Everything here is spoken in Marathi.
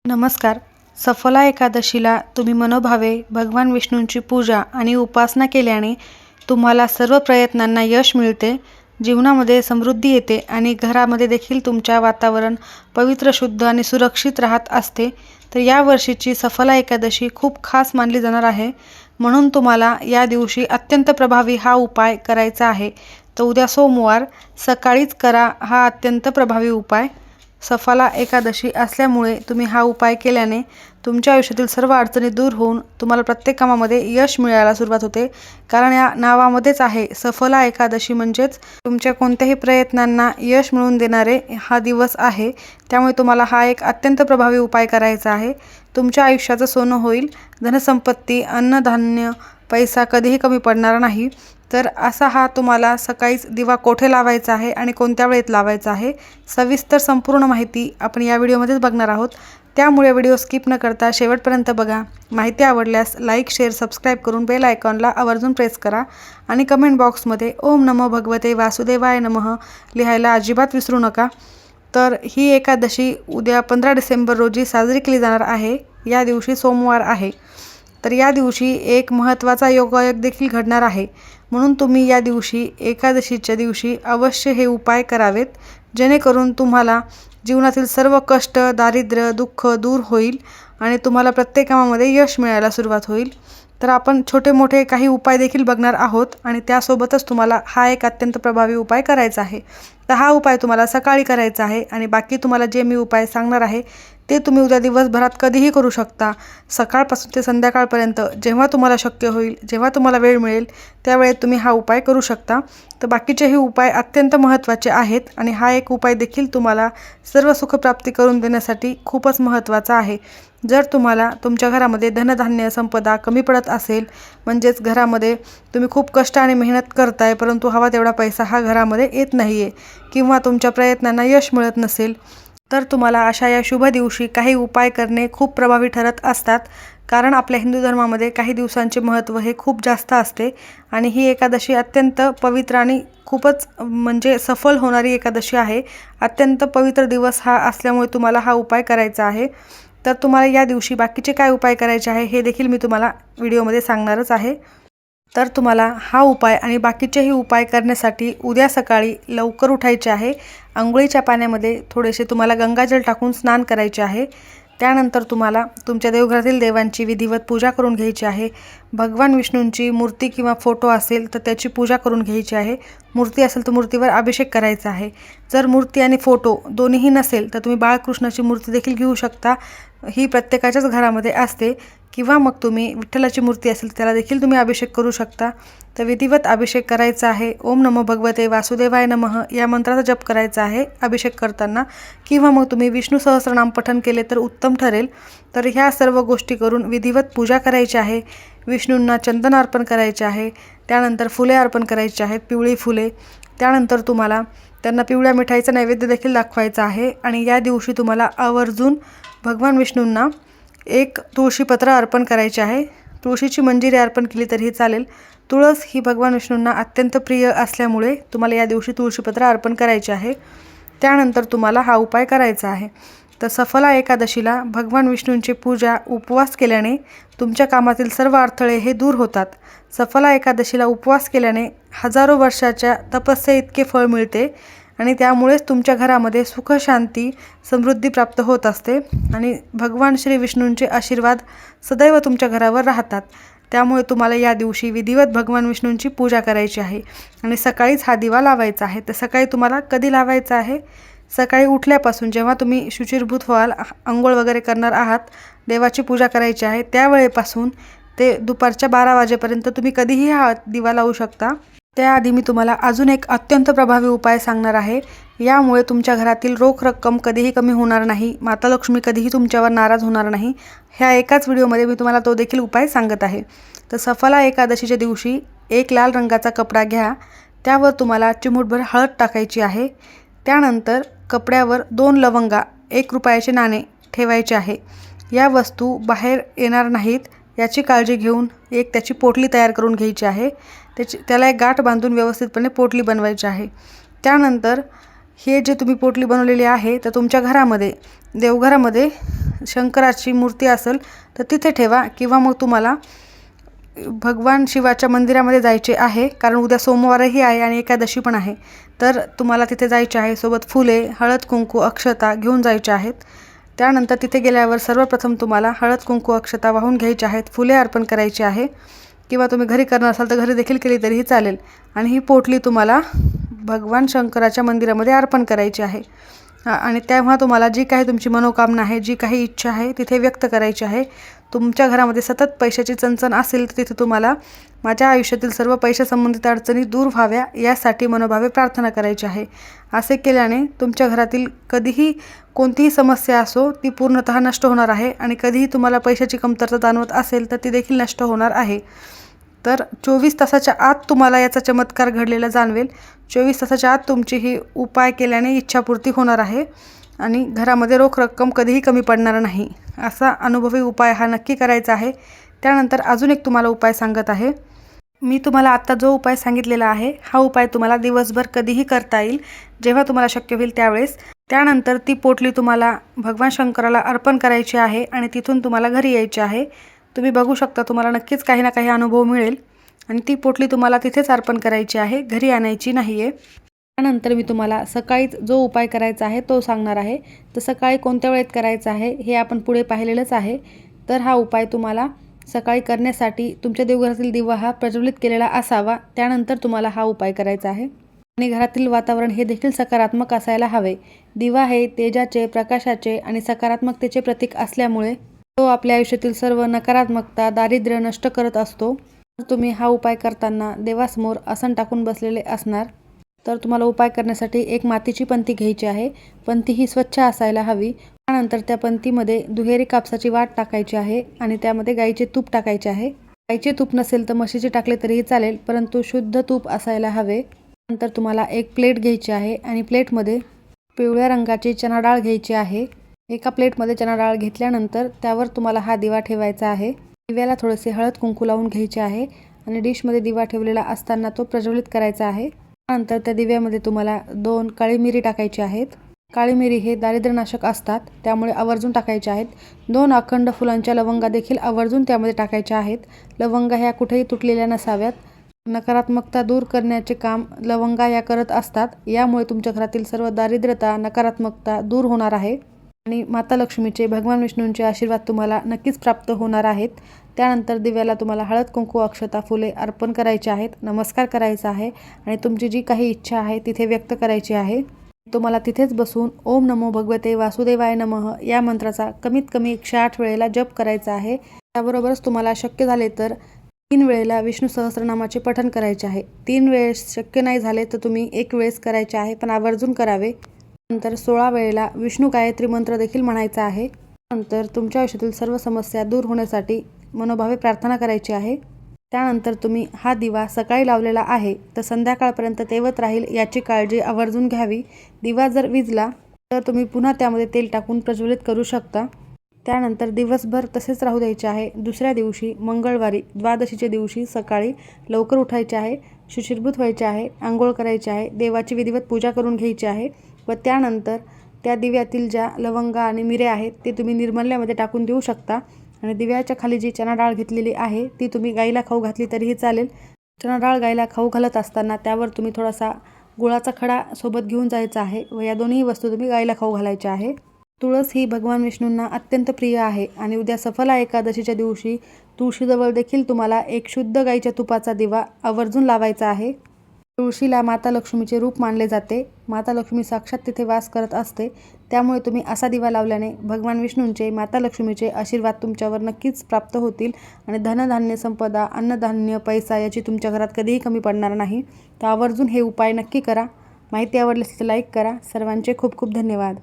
नमस्कार. सफला एकादशीला तुम्ही मनोभावे भगवान विष्णूंची पूजा आणि उपासना केल्याने तुम्हाला सर्व प्रयत्नांना यश मिळते, जीवनामध्ये समृद्धी येते आणि घरामध्ये देखील तुमच्या वातावरण पवित्र, शुद्ध आणि सुरक्षित राहत असते. तर या वर्षीची सफला एकादशी खूप खास मानली जाणार आहे, म्हणून तुम्हाला या दिवशी अत्यंत प्रभावी हा उपाय करायचा आहे. तर उद्या सोमवार सकाळीच करा हा अत्यंत प्रभावी उपाय. सफला एकादशी असल्यामुळे तुम्ही हा उपाय केल्याने तुमच्या आयुष्यातील सर्व अडचणी दूर होऊन तुम्हाला प्रत्येक कामामध्ये यश मिळायला सुरुवात होते. कारण या नावामध्येच आहे सफला एकादशी, म्हणजेच तुमच्या कोणत्याही प्रयत्नांना यश मिळवून देणारे हा दिवस आहे. त्यामुळे तुम्हाला हा एक अत्यंत प्रभावी उपाय करायचा आहे. तुमच्या आयुष्याचं सोनं होईल. धनसंपत्ती, अन्नधान्य, पैसा कधीही कमी पडणार नाही. तर असा हा तुम्हाला सकाळीच दिवा कोठे लावायचा आहे आणि कोणत्या वेळेत लावायचा आहे, सविस्तर संपूर्ण माहिती आपण या व्हिडिओमध्येच बघणार आहोत. त्यामुळे व्हिडिओ स्किप न करता शेवटपर्यंत बघा. माहिती आवडल्यास लाईक, शेअर, सबस्क्राईब करून बेल आयकॉनला आवर्जून प्रेस करा आणि कमेंट बॉक्समध्ये ओम नमो भगवते वासुदेवाय नमः लिहायला अजिबात विसरू नका. तर ही एकादशी उद्या 15 डिसेंबर रोजी साजरी केली जाणार आहे. या दिवशी सोमवार आहे. तर या दिवशी एक महत्त्वाचा योगायोग देखील घडणार आहे, म्हणून तुम्ही या दिवशी एकादशीच्या दिवशी अवश्य हे उपाय करावेत, जेणेकरून तुम्हाला जीवनातील सर्व कष्ट, दारिद्र्य, दुःख दूर होईल आणि तुम्हाला प्रत्येक कामामध्ये यश मिळायला सुरुवात होईल. तर आपण छोटे मोठे काही उपाय देखील बघणार आहोत आणि त्यासोबतच तुम्हाला हा एक अत्यंत प्रभावी उपाय करायचा आहे. तर हा उपाय तुम्हाला सकाळी करायचा आहे आणि बाकी तुम्हाला जे मी उपाय सांगणार आहे ते तुम्ही उद्या दिवसभरात कधीही करू शकता. सकाळपासून ते संध्याकाळपर्यंत जेव्हा तुम्हाला शक्य होईल, जेव्हा तुम्हाला वेळ मिळेल त्यावेळेत तुम्ही हा उपाय करू शकता. तर बाकीचेही उपाय अत्यंत महत्त्वाचे आहेत आणि हा एक उपाय देखील तुम्हाला सर्व सुखप्राप्ती करून देण्यासाठी खूपच महत्त्वाचा आहे. जर तुम्हाला तुमच्या घरामध्ये धनधान्य संपदा कमी पडत असेल, म्हणजेच घरामध्ये तुम्ही खूप कष्ट आणि मेहनत करताय परंतु हवा तेवढा पैसा हा घरामध्ये येत नाही आहे, किंवा तुमच्या प्रयत्नांना यश मिळत नसेल, तर तुम्हाला अशा या शुभ दिवशी काही उपाय करणे खूप प्रभावी ठरत असतात. कारण आपल्या हिंदू धर्मामध्ये काही दिवसांचे महत्त्व हे खूप जास्त असते आणि ही एकादशी अत्यंत पवित्र आणि खूपच म्हणजे सफल होणारी एकादशी आहे. अत्यंत पवित्र दिवस हा असल्यामुळे तुम्हाला हा उपाय करायचा आहे. तर तुम्हाला या दिवशी बाकीचे काय उपाय करायचे आहे हे देखील मी तुम्हाला व्हिडिओमध्ये सांगणारच आहे. तर तुम्हाला हा उपाय आणि बाकीचेही उपाय करण्यासाठी उद्या सकाळी लवकर उठायचे आहे. अंघोळीच्या पाण्यामध्ये थोडेसे तुम्हाला गंगाजल टाकून स्नान करायचे आहे. त्यानंतर तुम्हाला तुमच्या देवघरातील देवांची विधिवत पूजा करून घ्यायची आहे. भगवान विष्णूंची मूर्ती किंवा फोटो असेल तर त्याची पूजा करून घ्यायची आहे. मूर्ती असेल तर मूर्तीवर अभिषेक करायचा आहे. जर मूर्ती आणि फोटो दोन्हीही नसेल तर तुम्ही बाळकृष्णाची मूर्ती देखील घेऊ शकता. ही प्रत्येकाच्याच घरामध्ये असते. किंवा मग तुम्ही विठ्ठलाची मूर्ती असेल त्याला देखील तुम्ही अभिषेक करू शकता. तर विधिवत अभिषेक करायचा आहे. ओम नमो भगवते वासुदेवाय नमः या मंत्राचा जप करायचा आहे अभिषेक करताना, किंवा मग तुम्ही विष्णू सहस्रनाम पठण केले तर उत्तम ठरेल. तर ह्या सर्व गोष्टी करून विधिवत पूजा करायची आहे. विष्णूंना चंदन अर्पण करायचे आहे. त्यानंतर फुले अर्पण करायची आहेत, पिवळी फुले. त्यानंतर तुम्हाला त्यांना पिवळ्या मिठाईचा नैवेद्य देखील दाखवायचा आहे. आणि या दिवशी तुम्हाला आवर्जून भगवान विष्णूंना एक तुळशीपत्र अर्पण करायचे आहे. तुळशीची मंजिरी अर्पण केली तरीही चालेल. तुळस ही भगवान विष्णूंना अत्यंत प्रिय असल्यामुळे तुम्हाला या दिवशी तुळशीपत्र अर्पण करायचे आहे. त्यानंतर तुम्हाला हा उपाय करायचा आहे. तर सफला एकादशीला भगवान विष्णूंची पूजा, उपवास केल्याने तुमच्या कामातील सर्व अडथळे हे दूर होतात. सफला एकादशीला उपवास केल्याने हजारो वर्षाच्या तपस्या इतके फळ मिळते आणि त्यामुळेच तुमच्या घरामध्ये सुख, शांती, समृद्धी प्राप्त होत असते आणि भगवान श्री विष्णूंचे आशीर्वाद सदैव तुमच्या घरावर राहतात. त्यामुळे तुम्हाला या दिवशी विधिवत भगवान विष्णूंची पूजा करायची आहे आणि सकाळीच हा दिवा लावायचा आहे. तर सकाळी तुम्हाला कधी लावायचा आहे? सकाळी उठल्यापासून जेव्हा तुम्ही शुचिर्भूत व्हाल, अंघोळ वगैरे करणार आहात, देवाची पूजा करायची आहे, त्यावेळेपासून ते दुपारच्या 12 वाजेपर्यंत तुम्ही कधीही हा दिवा लावू शकता. त्याआधी मी तुम्हाला अजून एक अत्यंत प्रभावी उपाय सांगणार आहे. यामुळे तुमच्या घरातील रोख रक्कम कधीही कमी होणार नाही, माता लक्ष्मी कधीही तुमच्यावर नाराज होणार नाही. ह्या एकाच व्हिडिओमध्ये मी तुम्हाला तो देखील उपाय सांगत आहे. तर सफला एकादशीच्या दिवशी एक लाल रंगाचा कपडा घ्या. त्यावर तुम्हाला चिमूटभर हळद टाकायची आहे. त्यानंतर कपड्यावर 2 लवंगा, 1 रुपयाचे नाणे ठेवायचे आहे. या वस्तू बाहेर येणार नाहीत याची काळजी घेऊन एक त्याची पोटली तयार करून घ्यायची आहे. त्याला एक गाठ बांधून व्यवस्थितपणे पोटली बनवायची आहे. त्यानंतर हे जे तुम्ही पोटली बनवलेली आहे तर तुमच्या घरामध्ये देवघरामध्ये शंकराची मूर्ती असेल तर तिथे ठेवा, किंवा मग तुम्हाला भगवान शिवाच्या मंदिरामध्ये जायचे आहे, कारण उद्या सोमवारही आहे आणि एकादशी पण आहे. तर तुम्हाला तिथे जायचे आहे. सोबत फुले, हळद कुंकू, अक्षता घेऊन जायचे आहेत. त्यानंतर तिथे गेल्यावर सर्वप्रथम तुम्हाला हळद कुंकू अक्षता वाहून घ्यायचे आहेत, फुले अर्पण करायची आहे, किंवा तुम्ही घरी करणार असाल तर घरी देखील केली तरीही चालेल. आणि ही पोटली तुम्हाला भगवान शंकराच्या मंदिरामध्ये अर्पण करायची आहे. आणि तेव्हा तुम्हाला जी काही तुमची मनोकामना आहे, जी काही इच्छा आहे तिथे व्यक्त करायची आहे. तुमच्या घरामध्ये सतत पैशाची चणचण असेल तर तिथे तुम्हाला माझ्या आयुष्यातील सर्व पैशासंबंधित अडचणी दूर व्हाव्या यासाठी मनोभावे प्रार्थना करायची आहे. असे केल्याने तुमच्या घरातील कधीही कोणतीही समस्या असो ती पूर्णतः नष्ट होणार आहे, आणि कधीही तुम्हाला पैशाची कमतरता जाणवत असेल तर ती देखील नष्ट होणार आहे. तर 24 तासाच्या आत तुम्हाला याचा चमत्कार घडलेला जाणवेल. 24 तासाच्या आत तुमची ही उपाय केल्याने इच्छापूर्ती होणार आहे आणि घरामध्ये रोख रक्कम कधीही कमी पडणार नाही. असा अनुभवी उपाय हा नक्की करायचा आहे. त्यानंतर अजून एक तुम्हाला उपाय सांगत आहे. मी तुम्हाला आत्ता जो उपाय सांगितलेला आहे हा उपाय तुम्हाला दिवसभर कधीही करता येईल, जेव्हा तुम्हाला शक्य होईल त्यावेळेस. त्यानंतर ती पोटली तुम्हाला भगवान शंकराला अर्पण करायची आहे आणि तिथून तुम्हाला घरी यायचे आहे. तुम्ही बघू शकता, तुम्हाला नक्कीच काही ना काही अनुभव मिळेल. आणि ती पोटली तुम्हाला तिथेच अर्पण करायची आहे, घरी आणायची नाही आहे. त्यानंतर मी तुम्हाला सकाळीच जो उपाय करायचा आहे तो सांगणार आहे. तर सकाळी कोणत्या वेळेत करायचा आहे हे आपण पुढे पाहिलेलंच आहे. तर हा उपाय तुम्हाला सकाळी करण्यासाठी तुमच्या देवघरातील दिवा हा प्रज्वलित केलेला असावा. त्यानंतर तुम्हाला हा उपाय करायचा आहे. आणि घरातील वातावरण हे देखील सकारात्मक असायला हवे. दिवा हे तेजाचे, प्रकाशाचे आणि सकारात्मकतेचे प्रतीक असल्यामुळे तो आपल्या आयुष्यातील सर्व नकारात्मकता, दारिद्र्य नष्ट करत असतो. तुम्ही हा उपाय करताना देवासमोर आसन टाकून बसलेले असणार. तर तुम्हाला उपाय करण्यासाठी एक मातीची पंती घ्यायची आहे. पंती ही स्वच्छ असायला हवी. त्यानंतर त्या पंतीमध्ये दुहेरी कापसाची वाट टाकायची आहे आणि त्यामध्ये गाईचे तूप टाकायचे आहे. गाईचे तूप नसेल तर म्हशीचे टाकले तरीही चालेल, परंतु शुद्ध तूप असायला हवे. नंतर तुम्हाला एक प्लेट घ्यायची आहे आणि प्लेटमध्ये पिवळ्या रंगाची चणा डाळ घ्यायची आहे. एका प्लेटमध्ये चणा डाळ घेतल्यानंतर त्यावर तुम्हाला हा दिवा ठेवायचा आहे. दिव्याला थोडेसे हळद कुंकू लावून घ्यायचे आहे आणि डिशमध्ये दिवा ठेवलेला असताना तो प्रज्वलित करायचा आहे. त्यानंतर त्या दिव्यामध्ये तुम्हाला 2 काळी मिरी टाकायची आहेत. काळी मिरी हे दारिद्र्यनाशक असतात, त्यामुळे आवर्जून टाकायचे आहेत. 2 अखंड फुलांच्या लवंगा देखील आवर्जून त्यामध्ये टाकायच्या आहेत. लवंगा ह्या कुठेही तुटलेल्या नसाव्यात. नकारात्मकता दूर करण्याचे काम लवंगा या करत असतात. यामुळे तुमच्या घरातील सर्व दारिद्र्यता, नकारात्मकता दूर होणार आहे आणि माता लक्ष्मीचे, भगवान विष्णूंचे आशीर्वाद तुम्हाला नक्कीच प्राप्त होणार आहेत. त्यानंतर दिव्याला तुम्हाला हळद कुंकू, अक्षता, फुले अर्पण करायचे आहेत, नमस्कार करायचा आहे आणि तुमची जी काही इच्छा आहे तिथे व्यक्त करायची आहे. तुम्हाला तिथेच बसून ओम नमो भगवते वासुदेवाय नमः या मंत्राचा कमीत कमी 108 वेळेला जप करायचा आहे. त्याबरोबरच तुम्हाला शक्य झाले तर 3 वेळेला विष्णू सहस्त्रनामाचे पठण करायचे आहे. 3 वेळेस शक्य नाही झाले तर तुम्ही 1 वेळेस करायचे आहे, पण आवर्जून करावे. नंतर 16 वेळेला विष्णू गायत्री मंत्र देखील म्हणायचा आहे. नंतर तुमच्या आयुष्यातील सर्व समस्या दूर होण्यासाठी मनोभावे प्रार्थना करायची आहे. त्यानंतर तुम्ही हा दिवा सकाळी लावलेला आहे तर संध्याकाळपर्यंत तेवत राहील याची काळजी आवर्जून घ्यावी. दिवा जर विझला तर तुम्ही पुन्हा त्यामध्ये तेल टाकून प्रज्वलित करू शकता. त्यानंतर दिवसभर तसेच राहू द्यायचे आहे. दुसऱ्या दिवशी मंगळवारी द्वादशीच्या दिवशी सकाळी लवकर उठायचे आहे, शुचिर्भूत व्हायचे आहे, आंघोळ करायची आहे, देवाची विधिवत पूजा करून घ्यायची आहे व त्यानंतर त्या दिव्यातील ज्या लवंगा आणि मिरे आहेत ते तुम्ही निर्मल्यामध्ये टाकून देऊ शकता. आणि दिव्याच्या खाली जी चणा डाळ घेतलेली आहे ती तुम्ही गाईला खाऊ घातली तरीही चालेल. चणा डाळ गाईला खाऊ घालत असताना त्यावर तुम्ही थोडासा गुळाचा खडा सोबत घेऊन जायचा आहे व या दोन्ही वस्तू तुम्ही गाईला खाऊ घालायच्या आहे. तुळस ही भगवान विष्णूंना अत्यंत प्रिय आहे आणि उद्या सफला एकादशीच्या दिवशी तुळशीजवळ देखील तुम्हाला एक शुद्ध गाईच्या तुपाचा दिवा आवर्जून लावायचा आहे. तुळशीला माता लक्ष्मीचे रूप मानले जाते. माता लक्ष्मी साक्षात तिथे वास करत असते. त्यामुळे तुम्ही असा दिवा लावल्याने भगवान विष्णूंचे, माता लक्ष्मीचे आशीर्वाद तुमच्यावर नक्कीच प्राप्त होतील आणि धनधान्य, संपदा, अन्नधान्य, पैसा याची तुमच्या घरात कधीही कमी पडणार नाही. तर आवर्जून हे उपाय नक्की करा. माहिती आवडली असेल तर लाईक करा. सर्वांचे खूप खूप धन्यवाद.